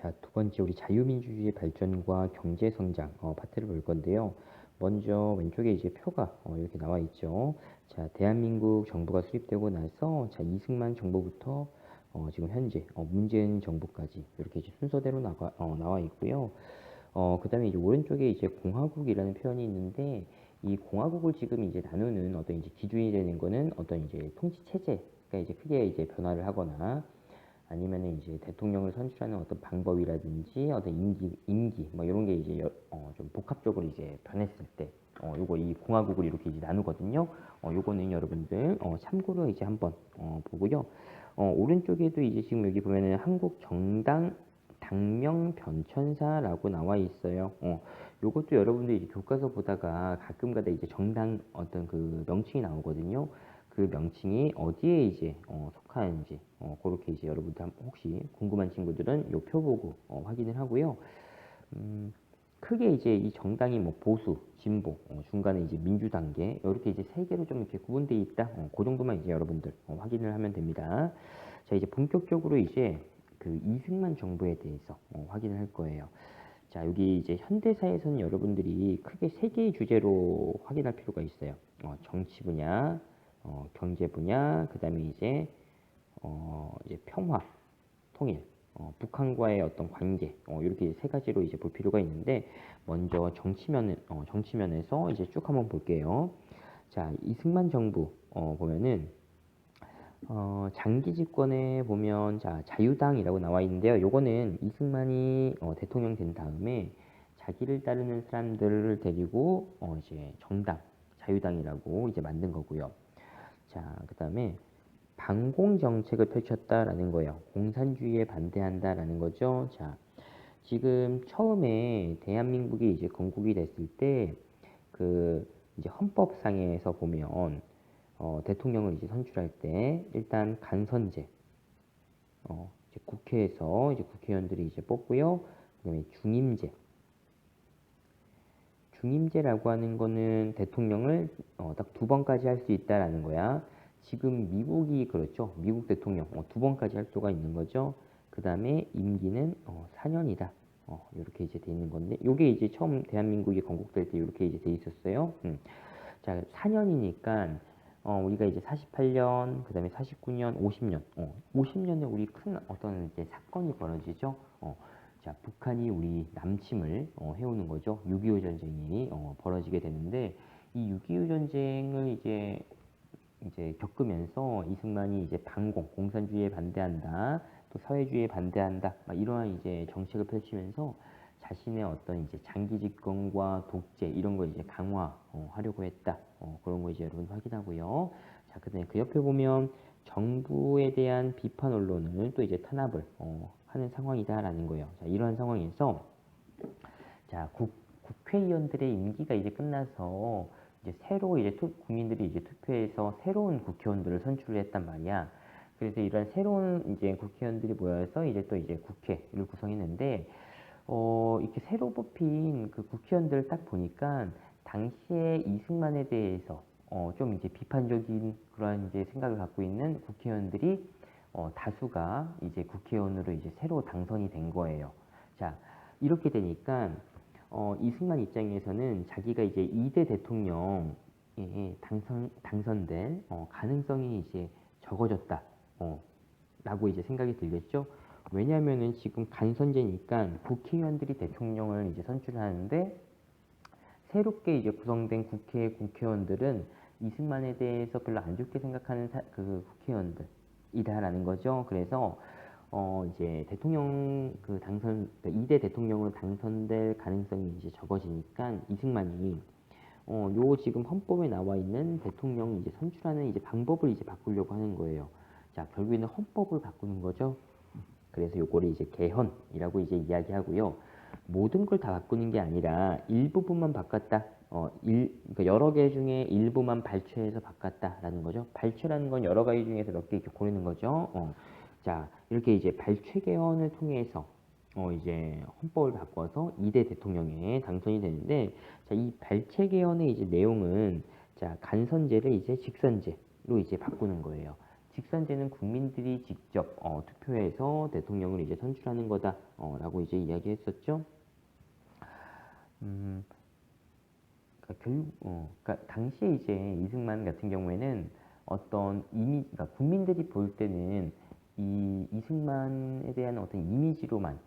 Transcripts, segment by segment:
자, 두 번째 우리 자유민주주의 발전과 경제 성장 파트를 볼 건데요. 먼저 왼쪽에 이제 표가 이렇게 나와 있죠. 자, 대한민국 정부가 수립되고 나서 자, 이승만 정부부터 지금 현재 문재인 정부까지 이렇게 이제 순서대로 나와 있고요. 그다음에 이제 오른쪽에 이제 공화국이라는 표현이 있는데 이 공화국을 지금 이제 나누는 어떤 이제 기준이 되는 거는 어떤 이제 통치 체제가 이제 크게 이제 변화를 하거나 아니면은 이제 대통령을 선출하는 어떤 방법이라든지 어떤 임기 뭐 이런 게 이제 좀 복합적으로 이제 변했을 때 요거 이 공화국을 이렇게 이제 나누거든요. 요거는 여러분들 참고로 이제 한번 보고요. 오른쪽에도 이제 지금 여기 보면은 한국 정당 당명 변천사라고 나와 있어요. 요것도 여러분들 이제 교과서 보다가 가끔가다 이제 정당 어떤 그 명칭이 나오거든요. 그 명칭이 어디에 이제 속하는지 그렇게 이제 여러분들 혹시 궁금한 친구들은 요 표 보고 확인을 하고요. 크게 이제 이 정당이 뭐 보수, 진보, 중간에 이제 민주단계 이렇게 이제 세 개로 좀 이렇게 구분되어 있다. 그 정도만 이제 여러분들 확인을 하면 됩니다. 자, 이제 본격적으로 이제 그 이승만 정부에 대해서 확인을 할 거예요. 자, 여기 이제 현대사에서는 여러분들이 크게 세 개의 주제로 확인할 필요가 있어요. 정치 분야, 경제 분야, 그 다음에 이제 평화, 통일, 북한과의 어떤 관계, 이렇게 세 가지로 이제 볼 필요가 있는데, 먼저 정치면에서 이제 쭉 한번 볼게요. 자, 이승만 정부, 보면은, 장기 집권에 보면, 자, 자유당이라고 나와 있는데요. 요거는 이승만이 대통령 된 다음에 자기를 따르는 사람들을 데리고, 이제 정당, 자유당이라고 이제 만든 거고요. 자, 그 다음에 반공 정책을 펼쳤다라는 거예요. 공산주의에 반대한다라는 거죠. 자, 지금 처음에 대한민국이 이제 건국이 됐을 때 그 이제 헌법상에서 보면 대통령을 이제 선출할 때 일단 간선제, 이제 국회에서 이제 국회의원들이 이제 뽑고요. 그다음에 중임제. 중임제라고 하는 거는 대통령을 딱 두 번까지 할 수 있다라는 거야. 지금 미국이 그렇죠. 미국 대통령 두 번까지 할 수가 있는 거죠. 그 다음에 임기는 4년이다. 이렇게 이제 돼 있는 건데, 요게 이제 처음 대한민국이 건국될 때 이렇게 이제 돼 있었어요. 자, 4년이니까 우리가 이제 48년, 그 다음에 49년, 50년, 50년에 우리 큰 어떤 이제 사건이 벌어지죠. 자, 북한이 우리 남침을 해오는 거죠. 6.25 전쟁이 벌어지게 되는데 이 6.25 전쟁을 이제 겪으면서 이승만이 이제 반공, 공산주의에 반대한다, 또 사회주의에 반대한다, 막 이러한 이제 정책을 펼치면서 자신의 어떤 이제 장기 집권과 독재 이런 걸 이제 강화하려고 했다. 그런 거 이제 여러분 확인하고요. 자, 그다음에 그 옆에 보면 정부에 대한 비판 언론을 또 이제 탄압을 하는 상황이다라는 거예요. 자, 이러한 상황에서 자, 국회의원들의 임기가 이제 끝나서 이제 새로 이제 국민들이 이제 투표해서 새로운 국회의원들을 선출을 했단 말이야. 그래서 이런 새로운 이제 국회의원들이 모여서 이제 또 이제 국회를 구성했는데, 이렇게 새로 뽑힌 그 국회의원들을 딱 보니까 당시에 이승만에 대해서 좀 이제 비판적인 그런 이제 생각을 갖고 있는 국회의원들이 다수가 이제 국회의원으로 이제 새로 당선이 된 거예요. 자, 이렇게 되니까 이승만 입장에서는 자기가 이제 2대 대통령에 당선될 가능성이 이제 적어졌다. 라고 이제 생각이 들겠죠. 왜냐하면은 지금 간선제니까 국회의원들이 대통령을 이제 선출하는데 새롭게 이제 구성된 국회의원들은 이승만에 대해서 별로 안 좋게 생각하는 그 국회의원들이다라는 거죠. 그래서 이제 대통령 그 당선, 그러니까 2대 대통령으로 당선될 가능성이 이제 적어지니까 이승만이 요 지금 헌법에 나와 있는 대통령 이제 선출하는 이제 방법을 이제 바꾸려고 하는 거예요. 자, 결국에는 헌법을 바꾸는 거죠. 그래서 요거를 이제 개헌이라고 이제 이야기하고요. 모든 걸 다 바꾸는 게 아니라 일부분만 바꿨다. 그러니까 여러 개 중에 일부만 발췌해서 바꿨다라는 거죠. 발췌라는 건 여러 가지 중에서 몇 개 이렇게 고르는 거죠. 자, 이렇게 이제 발췌 개헌을 통해서 이제 헌법을 바꿔서 2대 대통령에 당선이 되는데, 자, 이 발췌 개헌의 이제 내용은 자, 간선제를 이제 직선제로 이제 바꾸는 거예요. 직선제는 국민들이 직접 투표해서 대통령을 이제 선출하는 거다 라고 이제 이야기했었죠. 그러니까 당시에 이제 이승만 같은 경우에는 어떤 그러니까 국민들이 볼 때는 이 이승만에 대한 어떤 이미지로만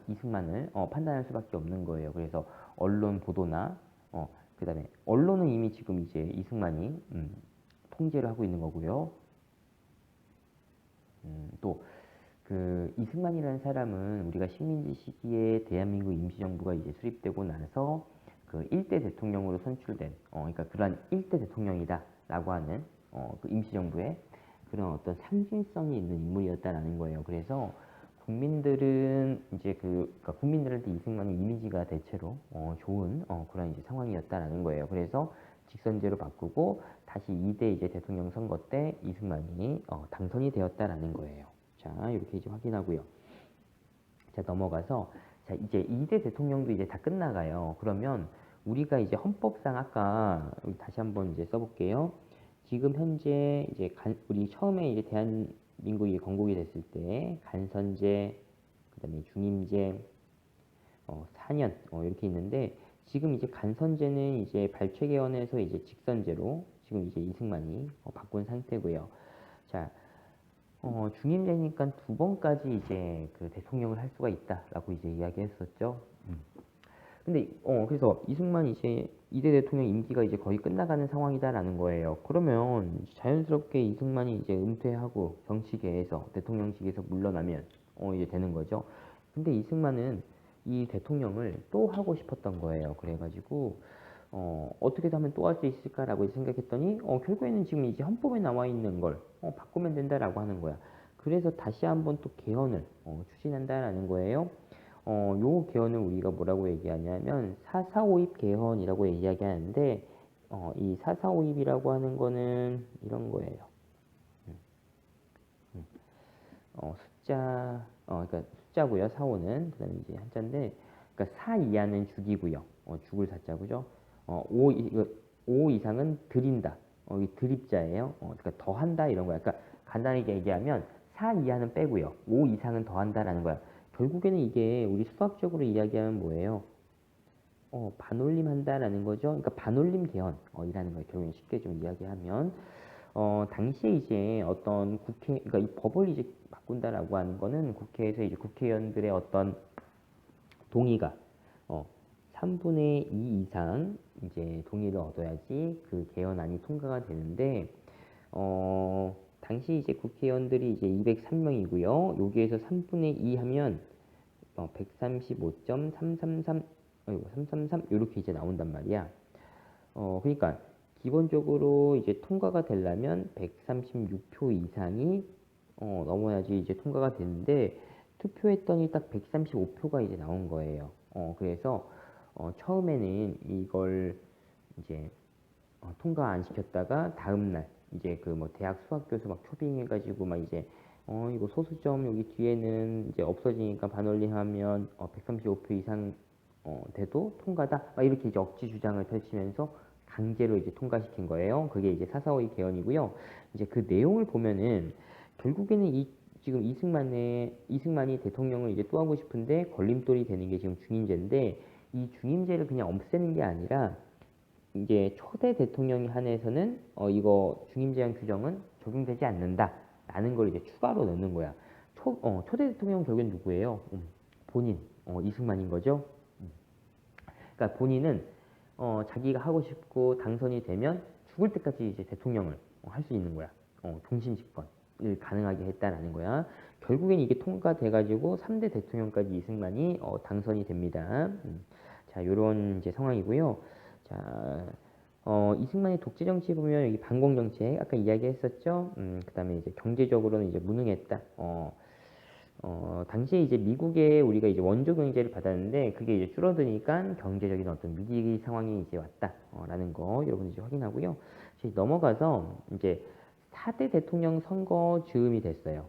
이승만을 판단할 수밖에 없는 거예요. 그래서 언론 보도나 그다음에 언론은 이미 지금 이제 이승만이 통제를 하고 있는 거고요. 또 그 이승만이라는 사람은 우리가 식민지 시기에 대한민국 임시정부가 이제 수립되고 나서 그 일대 대통령으로 선출된 그러니까 그러한 일대 대통령이다라고 하는 그 임시정부의 그런 어떤 상징성이 있는 인물이었다라는 거예요. 그래서 국민들은 이제 그러니까 국민들한테 이승만의 이미지가 대체로 좋은 그런 이제 상황이었다라는 거예요. 그래서 직선제로 바꾸고 다시 2대 이제 대통령 선거 때 이승만이 당선이 되었다라는 거예요. 자, 이렇게 이제 확인하고요. 자, 넘어가서 자, 이제 2대 대통령도 이제 다 끝나가요. 그러면 우리가 이제 헌법상 아까 다시 한번 이제 써볼게요. 지금 현재 이제 우리 처음에 이제 대한민국이 건국이 됐을 때 간선제, 그다음에 중임제, 4년 이렇게 있는데 지금 이제 간선제는 이제 발췌개헌에서 이제 직선제로 지금 이제 이승만이 바꾼 상태고요. 자, 중임제니까 두 번까지 이제 그 대통령을 할 수가 있다라고 이제 이야기했었죠. 근데 그래서 이승만 이제 2대 대통령 임기가 이제 거의 끝나가는 상황이다라는 거예요. 그러면 자연스럽게 이승만이 이제 은퇴하고 정치계에서 대통령직에서 물러나면 이제 되는 거죠. 근데 이승만은 이 대통령을 또 하고 싶었던 거예요. 그래가지고 어떻게 하면 또 할 수 있을까라고 생각했더니 결국에는 지금 이제 헌법에 나와 있는 걸 바꾸면 된다라고 하는 거야. 그래서 다시 한번 또 개헌을 추진한다라는 거예요. 요 개헌을 우리가 뭐라고 얘기하냐면 4.4.5입 개헌이라고 이야기하는데 이 4.4.5입이라고 하는 거는 이런 거예요. 그러니까 숫자고요. 4.5는 그다음에 이제 한자인데, 그러니까 4 이하는 죽이고요. 죽을 사자고죠. 5 이상은 드린다. 이 드립자예요. 그러니까 더한다 이런 거야. 그러니까 간단하게 얘기하면 4 이하는 빼고요. 5 이상은 더한다라는 거야. 결국에는 이게 우리 수학적으로 이야기하면 뭐예요? 반올림 한다라는 거죠. 그러니까 반올림 개헌이라는 거예요. 결국엔 쉽게 좀 이야기하면. 당시에 이제 어떤 그러니까 이 법을 이제 바꾼다라고 하는 거는 국회에서 이제 국회의원들의 어떤 동의가 3분의 2 이상 이제 동의를 얻어야지 그 개헌안이 통과가 되는데, 당시 이제 국회의원들이 이제 203명이고요. 여기에서 3분의 2 하면 135.333, 333 이렇게 이제 나온단 말이야. 그러니까 기본적으로 이제 통과가 되려면 136표 이상이 넘어야지 이제 통과가 되는데 투표했더니 딱 135표가 이제 나온 거예요. 그래서 처음에는 이걸 이제 통과 안 시켰다가 다음날 이제 그 뭐 대학 수학교수 막 초빙해가지고 막 이제 이거 소수점 여기 뒤에는 이제 없어지니까 반올림하면 135표 이상 돼도 통과다 막 이렇게 이제 억지 주장을 펼치면서 강제로 이제 통과시킨 거예요. 그게 이제 4.4.5의 개헌이고요. 이제 그 내용을 보면은 결국에는 지금 이승만이 대통령을 이제 또 하고 싶은데 걸림돌이 되는 게 지금 중임제인데, 이 중임제를 그냥 없애는 게 아니라 이제 초대 대통령에 한해서는 이거 중임제한 규정은 적용되지 않는다라는 걸 이제 추가로 넣는 거야. 초대 대통령 결국엔 누구예요? 본인 이승만인 거죠. 그러니까 본인은 자기가 하고 싶고 당선이 되면 죽을 때까지 이제 대통령을 할 수 있는 거야. 종신 집권을 가능하게 했다라는 거야. 결국엔 이게 통과돼가지고 3대 대통령까지 이승만이 당선이 됩니다. 자, 요런 이제 상황이고요. 자, 이승만의 독재 정치 보면 여기 반공 정책 아까 이야기했었죠. 그다음에 이제 경제적으로는 이제 무능했다. 당시에 이제 미국에 우리가 이제 원조 경제를 받았는데 그게 이제 줄어드니까 경제적인 어떤 위기 상황이 이제 왔다라는 거 여러분 이제 확인하고요. 이제 넘어가서 이제 4대 대통령 선거 즈음이 됐어요.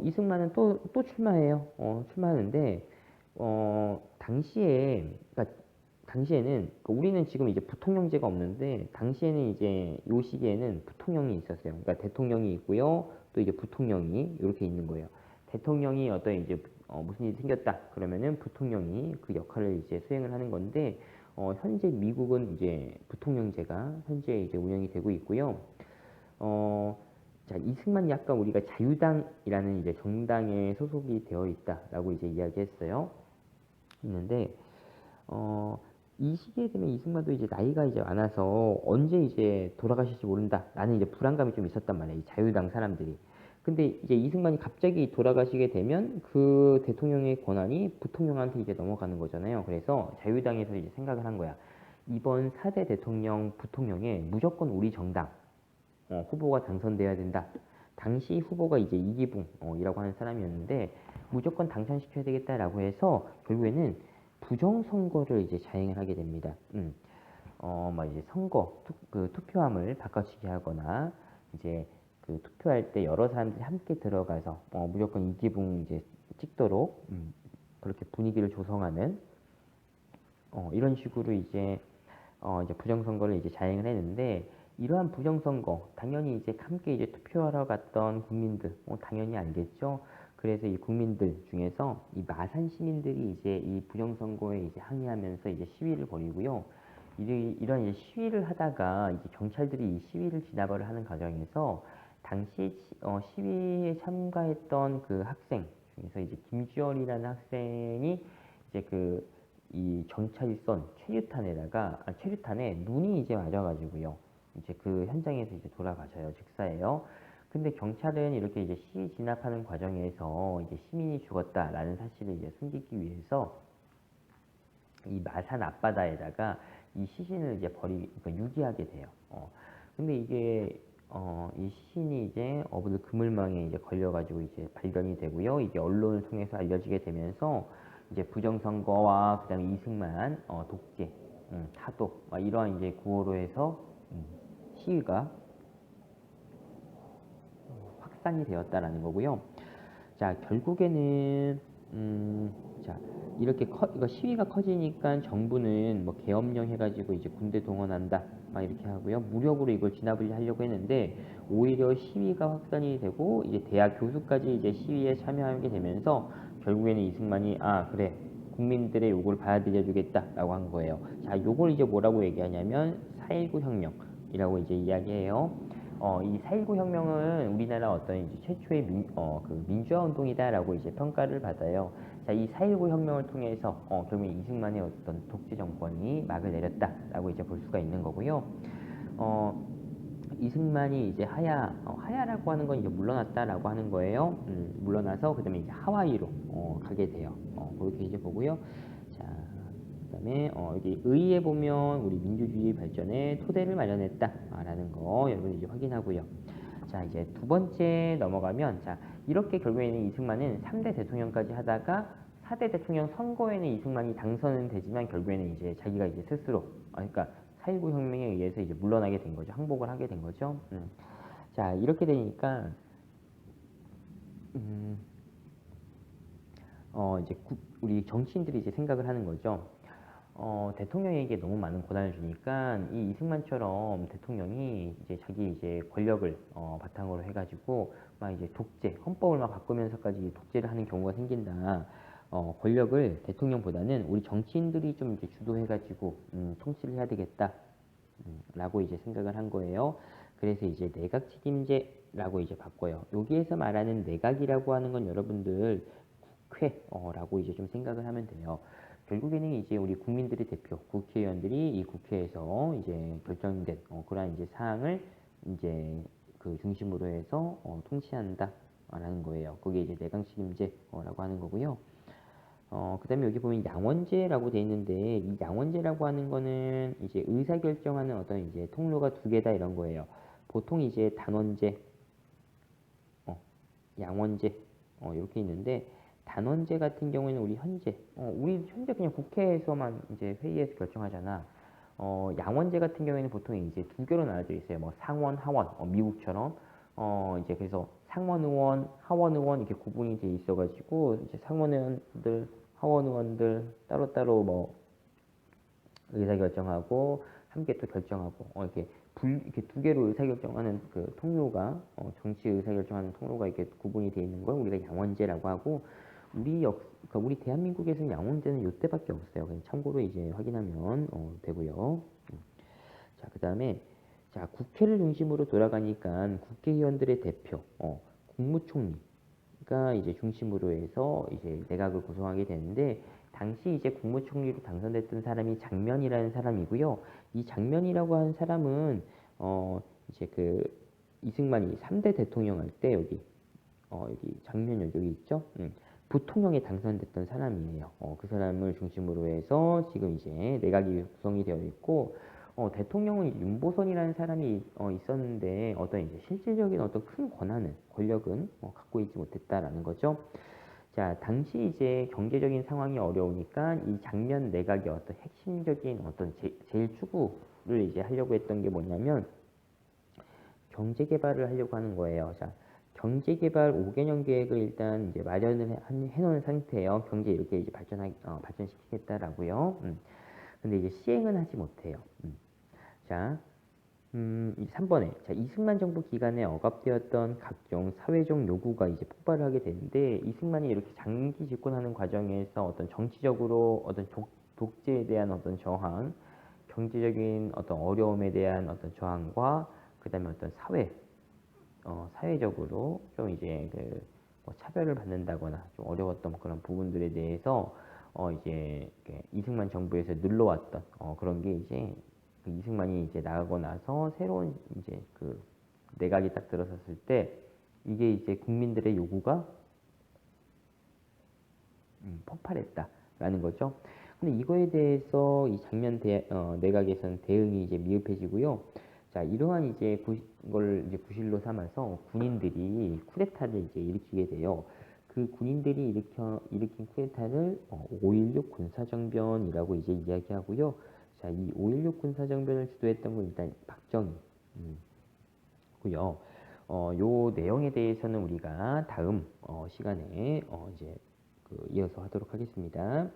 이승만은 또 출마해요. 출마하는데 당시에 그러니까 당시에는 우리는 지금 이제 부통령제가 없는데 당시에는 이제 요 시기에는 부통령이 있었어요. 그러니까 대통령이 있고요. 또 이제 부통령이 이렇게 있는 거예요. 대통령이 어떤 이제 무슨 일이 생겼다 그러면은 부통령이 그 역할을 이제 수행을 하는 건데 현재 미국은 이제 부통령제가 현재 이제 운영이 되고 있고요. 어, 자, 이승만이 아까 우리가 자유당이라는 이제 정당에 소속이 되어 있다라고 이제 이야기했어요. 있는데 어, 이 시기에 되면 이승만도 이제 나이가 이제 많아서 언제 이제 돌아가실지 모른다라는 이제 불안감이 좀 있었단 말이에요. 이 자유당 사람들이. 근데 이제 이승만이 갑자기 돌아가시게 되면 그 대통령의 권한이 부통령한테 이제 넘어가는 거잖아요. 그래서 자유당에서 이제 생각을 한 거야. 이번 4대 대통령, 부통령에 무조건 우리 정당 후보가 당선돼야 된다. 당시 후보가 이제 이기붕이라고 하는 사람이었는데 무조건 당선시켜야 되겠다라고 해서 결국에는 부정선거를 이제 자행을 하게 됩니다. 막 이제 그 투표함을 바꿔치기 하거나 이제 그 투표할 때 여러 사람들이 함께 들어가서 무조건 이기붕 이제 찍도록 그렇게 분위기를 조성하는 이런 식으로 이제 부정선거를 이제 자행을 했는데 이러한 부정선거 당연히 이제 함께 이제 투표하러 갔던 국민들 당연히 알겠죠. 그래서 이 국민들 중에서 이 마산 시민들이 이제 이 부정선거에 이제 항의하면서 이제 시위를 벌이고요. 이런 이제 시위를 하다가 이제 경찰들이 이 시위를 진압을 하는 과정에서 당시 시위에 참가했던 그 학생 중에서 이제 김주열이라는 학생이 이제 이 경찰이 쏜 최루탄에 눈이 이제 맞아가지고요. 이제 그 현장에서 이제 돌아가셔요. 즉사예요. 근데 경찰은 이렇게 이제 시위 진압하는 과정에서 이제 시민이 죽었다라는 사실을 이제 숨기기 위해서 이 마산 앞바다에다가 이 시신을 이제 그러니까 유기하게 돼요. 근데 이 시신이 이제 어부들 그물망에 이제 걸려가지고 이제 발견이 되고요. 이게 언론을 통해서 알려지게 되면서 이제 부정선거와 그다음에 이승만, 독재, 타독, 이러한 이제 구호로 해서 시위가 확산이 되었다라는 거고요. 자, 결국에는 자 이렇게 이거 시위가 커지니까 정부는 뭐 계엄령 해가지고 이제 군대 동원한다 막 이렇게 하고요. 무력으로 이걸 진압을 하려고 했는데 오히려 시위가 확산이 되고 이제 대학 교수까지 이제 시위에 참여하게 되면서 결국에는 이승만이 그래 국민들의 요구를 받아들여주겠다라고 한 거예요. 자, 요걸 이제 뭐라고 얘기하냐면 4.19 혁명이라고 이제 이야기해요. 이 4.19 혁명은 우리나라 어떤 이제 최초의 그 민주화 운동이다라고 이제 평가를 받아요. 자, 이 4.19 혁명을 통해서 결국 이승만의 어떤 독재 정권이 막을 내렸다라고 이제 볼 수가 있는 거고요. 이승만이 이제 하야라고 하는 건 이제 물러났다라고 하는 거예요. 물러나서 그다음에 이제 하와이로 가게 돼요. 그렇게 이제 보고요. 자, 그다음에 여기 의에 보면 우리 민주주의 발전에 토대를 마련했다라는 거 여러분 이제 확인하고요. 자, 이제 두 번째 넘어가면 자, 이렇게 결국에는 이승만은 3대 대통령까지 하다가 4대 대통령 선거에는 이승만이 당선은 되지만 결국에는 이제 자기가 이제 스스로 그러니까 4.19 혁명에 의해서 이제 물러나게 된 거죠. 항복을 하게 된 거죠. 자, 이렇게 되니까 이제 우리 정치인들이 이제 생각을 하는 거죠. 대통령에게 너무 많은 고난을 주니까 이 이승만처럼 대통령이 이제 자기 이제 권력을 바탕으로 해가지고 막 이제 독재, 헌법을 막 바꾸면서까지 독재를 하는 경우가 생긴다. 권력을 대통령보다는 우리 정치인들이 좀 이제 주도해가지고 통치를 해야 되겠다. 라고 이제 생각을 한 거예요. 그래서 이제 내각 책임제라고 이제 바꿔요. 여기에서 말하는 내각이라고 하는 건 여러분들 국회라고 이제 좀 생각을 하면 돼요. 결국에는 이제 우리 국민들의 대표, 국회의원들이 이 국회에서 이제 결정된 그러한 이제 사항을 이제 그 중심으로 해서 통치한다라는 거예요. 그게 이제 내각 책임제라고 하는 거고요. 그 다음에 여기 보면 양원제라고 돼 있는데 이 양원제라고 하는 거는 이제 의사결정하는 어떤 이제 통로가 두 개다 이런 거예요. 보통 이제 단원제, 양원제 이렇게 있는데 단원제 같은 경우에는 우리 현재 그냥 국회에서만 이제 회의에서 결정하잖아. 양원제 같은 경우에는 보통 이제 두 개로 나눠져 있어요. 뭐 상원, 하원, 미국처럼 이제 그래서 상원 의원, 하원 의원 이렇게 구분이 돼 있어가지고 이제 상원 의원들, 하원 의원들 따로따로 뭐 의사결정하고 함께 또 결정하고 이렇게 두 개로 의사결정하는 그 통로가 정치 의사결정하는 통로가 이렇게 구분이 되어 있는 걸 우리가 양원제라고 하고 그러니까 우리 대한민국에서는 양원제는 요때밖에 없어요. 그냥 참고로 이제 확인하면 되고요. 자, 그다음에 자, 국회를 중심으로 돌아가니까 국회의원들의 대표, 국무총리가 이제 중심으로 해서 이제 내각을 구성하게 되는데 당시 이제 국무총리로 당선됐던 사람이 장면이라는 사람이고요. 이 장면이라고 하는 사람은 이제 그 이승만이 3대 대통령 할 때 여기 장면 여기 있죠? 부통령에 당선됐던 사람이에요. 그 사람을 중심으로 해서 지금 이제 내각이 구성이 되어 있고 대통령은 윤보선이라는 사람이 있었는데 어떤 이제 실질적인 어떤 큰 권력은 갖고 있지 못했다라는 거죠. 자, 당시 이제 경제적인 상황이 어려우니까 이 장면 내각의 어떤 핵심적인 어떤 제일 추구를 이제 하려고 했던 게 뭐냐면 경제 개발을 하려고 하는 거예요. 자, 경제 개발 5개년 계획을 일단 이제 마련을 해놓은 상태예요. 경제 이렇게 이제 발전시키겠다라고요. 근데 이제 시행은 하지 못해요. 자, 3번에 자, 이승만 정부 기간에 억압되었던 각종 사회적 요구가 이제 폭발을 하게 되는데 이승만이 이렇게 장기 집권하는 과정에서 어떤 정치적으로 어떤 독재에 대한 어떤 저항, 경제적인 어떤 어려움에 대한 어떤 저항과 그다음에 어떤 사회적으로 좀 이제 뭐 차별을 받는다거나 좀 어려웠던 그런 부분들에 대해서 이제 이승만 정부에서 눌러왔던 그런 게 이제 이승만이 이제 나가고 나서 새로운 이제 그 내각이 딱 들어섰을 때 이게 이제 국민들의 요구가 폭발했다라는 거죠. 근데 이거에 대해서 이 내각에서는 대응이 이제 미흡해지고요. 자, 이러한 이제 걸 이제 구실로 삼아서 군인들이 쿠데타를 이제 일으키게 돼요. 그 군인들이 일으킨 쿠데타를 5.16 군사정변이라고 이제 이야기하고요. 자, 이 5.16 군사정변을 주도했던 건 일단 박정희. 고요. 요 내용에 대해서는 우리가 다음 시간에 이제 이어서 하도록 하겠습니다.